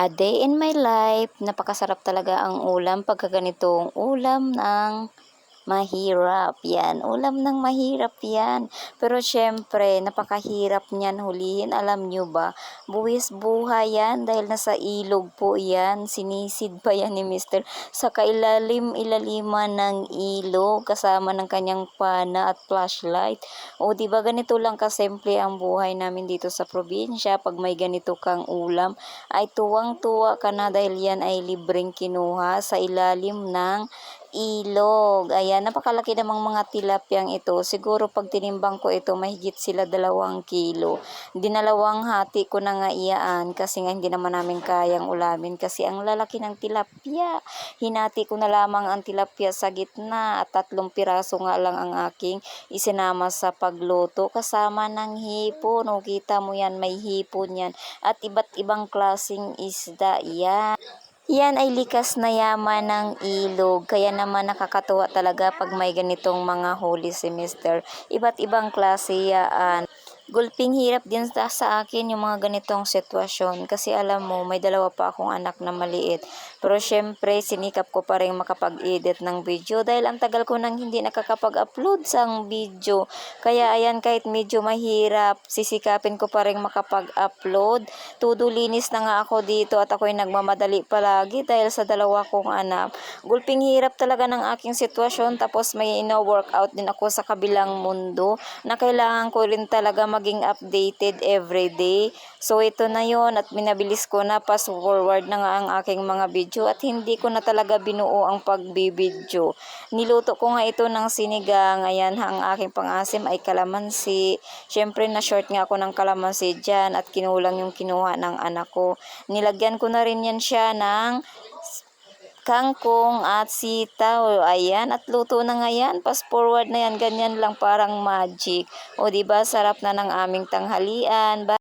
A day in my life, napakasarap talaga ang ulam pagka ganitong ulam ng mahirap. Yan, ulam ng mahirap yan. Pero syempre, napakahirap niyan hulihin. Alam nyo ba, buwis buhay yan dahil nasa ilog po yan. Sinisid pa yan ni Mister sa kailalim-ilaliman ng ilog kasama ng kanyang pana at flashlight. O di ba ganito lang kasimple ang buhay namin dito sa probinsya. Pag may ganito kang ulam, ay tuwang-tuwa ka na dahil yan ay libreng kinuha sa ilalim ng ilog. Ayan, napakalaki namang mga tilapyang ito. Siguro pag tinimbang ko ito, mahigit sila 2 kilo. Dinalawang hati ko na nga iyaan kasi nga hindi naman namin kayang ulamin kasi ang lalaki ng tilapya. Hinati ko na lamang ang tilapya sa gitna at 3 piraso nga lang ang aking isinama sa pagluto kasama ng hipon. O, kita mo yan, may hipon yan at iba't ibang klaseng isda yan. Yan ay likas na yaman ng ilog, kaya naman nakakatuwa talaga pag may ganitong mga holy semester. Iba't ibang klase yan. Gulping hirap din sa akin yung mga ganitong sitwasyon kasi alam mo, may 2 pa akong anak na maliit. Pero syempre, sinikap ko pa rin makapag-edit ng video dahil ang tagal ko nang hindi nakakapag-upload sa video. Kaya ayan, kahit medyo mahirap, sisikapin ko pa rin makapag-upload. Tudulinis na nga ako dito at ako'y nagmamadali palagi dahil sa 2 kong anak. Gulping hirap talaga ng aking sitwasyon tapos may ino-workout din ako sa kabilang mundo na kailangan ko rin talaga maging updated everyday. So ito na yon at minabilis ko na, fast forward na nga ang aking mga video at hindi ko na talaga binuo ang pagbibidyo. Niluto ko nga ito ng sinigang. Ayan, ang aking pangasim ay kalamansi. Syempre na short nga ako ng kalamansi dyan at kinulang yung kinuha ng anak ko. Nilagyan ko na rin yan siya ng kangkong at sitaw. Ayan, at luto na nga yan. Fast forward na yan, ganyan lang, parang magic. O diba, sarap na ng aming tanghalian.